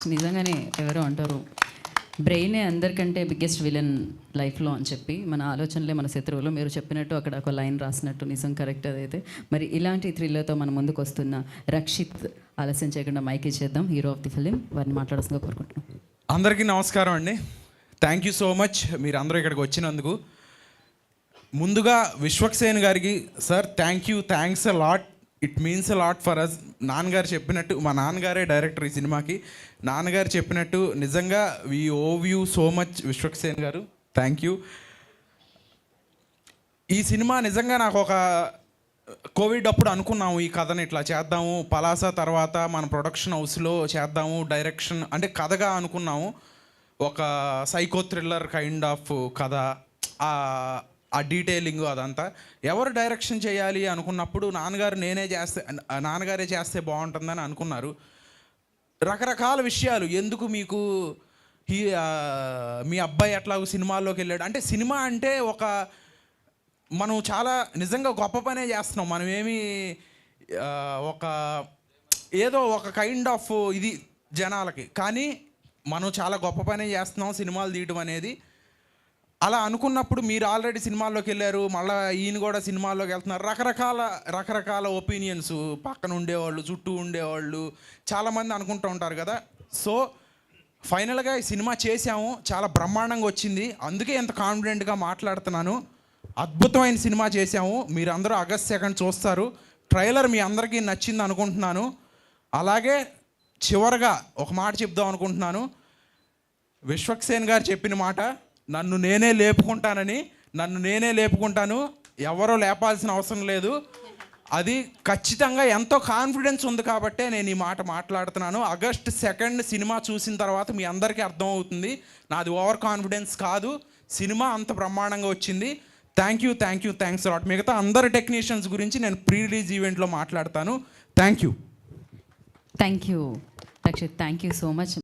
నిజంగానే ఎవరో అంటారు బ్రెయినే అందరికంటే బిగ్గెస్ట్ విలన్ లైఫ్లో అని చెప్పి, మన ఆలోచనలే మన శత్రువులు. మీరు చెప్పినట్టు అక్కడ ఒక లైన్ రాసినట్టు నిజం కరెక్ట్ అదైతే. మరి ఇలాంటి థ్రిల్లర్తో మన ముందుకు వస్తున్న రక్షిత్, ఆలస్యం చేయకుండా మైక్ ఇచ్చేద్దాం. హీరో ఆఫ్ ది ఫిలిం వారిని మాట్లాడాల్సిందిగా కోరుకుంటున్నాం. అందరికీ నమస్కారం అండి. థ్యాంక్ యూ సో మచ్ మీరు అందరూ ఇక్కడికి వచ్చినందుకు. ముందుగా విశ్వక్సేన్ గారికి sir thanks a lot, it means a lot for us. నాన్నగారు చెప్పినట్టు, మా నాన్నగారే డైరెక్టర్ ఈ సినిమాకి, నాన్నగారు చెప్పినట్టు నిజంగా we owe you so much Vishwaksen గారు, థ్యాంక్ యూ. ఈ సినిమా నిజంగా నాకు ఒక కోవిడ్ అప్పుడు అనుకున్నాము ఈ కథని ఇట్లా చేద్దాము, పలాస తర్వాత మన ప్రొడక్షన్ హౌస్లో చేద్దాము, డైరెక్షన్ అంటే కథగా అనుకున్నాము. ఒక సైకో థ్రిల్లర్ కైండ్ ఆఫ్ కథ, ఆ డీటెయిలింగ్ అదంతా. ఎవరు డైరెక్షన్ చేయాలి అనుకున్నప్పుడు నాన్నగారే చేస్తే బాగుంటుందని అనుకున్నారు. రకరకాల విషయాలు, ఎందుకు మీకు మీ అబ్బాయి ఎట్లాగో సినిమాల్లోకి వెళ్ళాడు అంటే, సినిమా అంటే మనం చాలా నిజంగా గొప్ప పనే చేస్తున్నాం. మనం ఏదో ఒక కైండ్ ఆఫ్ ఇది జనాలకి, కానీ మనం చాలా గొప్ప పనే చేస్తున్నాం సినిమాలు తీయడం అనేది. అలా అనుకున్నప్పుడు మీరు ఆల్రెడీ సినిమాల్లోకి వెళ్ళారు, మళ్ళీ ఈయన కూడా సినిమాల్లోకి వెళ్తున్నారు. రకరకాల ఒపీనియన్స్, పక్కన ఉండేవాళ్ళు, చుట్టూ ఉండేవాళ్ళు చాలామంది అనుకుంటూ ఉంటారు కదా. సో ఫైనల్గా ఈ సినిమా చేసాము, చాలా బ్రహ్మాండంగా వచ్చింది. అందుకే ఎంత కాన్ఫిడెంట్గా మాట్లాడుతున్నాను. అద్భుతమైన సినిమా చేసాము. మీరు అందరూ ఆగస్ట్ 2 చూస్తారు. ట్రైలర్ మీ అందరికీ నచ్చింది అనుకుంటున్నాను. అలాగే చివరగా ఒక మాట చెప్దాం అనుకుంటున్నాను. విశ్వక్సేన్ గారు చెప్పిన మాట, నన్ను నేనే లేపుకుంటాను, ఎవరో లేపాల్సిన అవసరం లేదు. అది ఖచ్చితంగా ఎంతో కాన్ఫిడెన్స్ ఉంది కాబట్టే నేను ఈ మాట మాట్లాడుతున్నాను. ఆగస్ట్ 2 సినిమా చూసిన తర్వాత మీ అందరికీ అర్థమవుతుంది, నాది ఓవర్ కాన్ఫిడెన్స్ కాదు, సినిమా అంత బ్రహ్మాండంగా వచ్చింది. Thanks lot. మిగతా అందరు టెక్నీషియన్స్ గురించి నేను ప్రీ రిలీజ్ ఈవెంట్లో మాట్లాడతాను. Thank you Rakshit, thank you so much.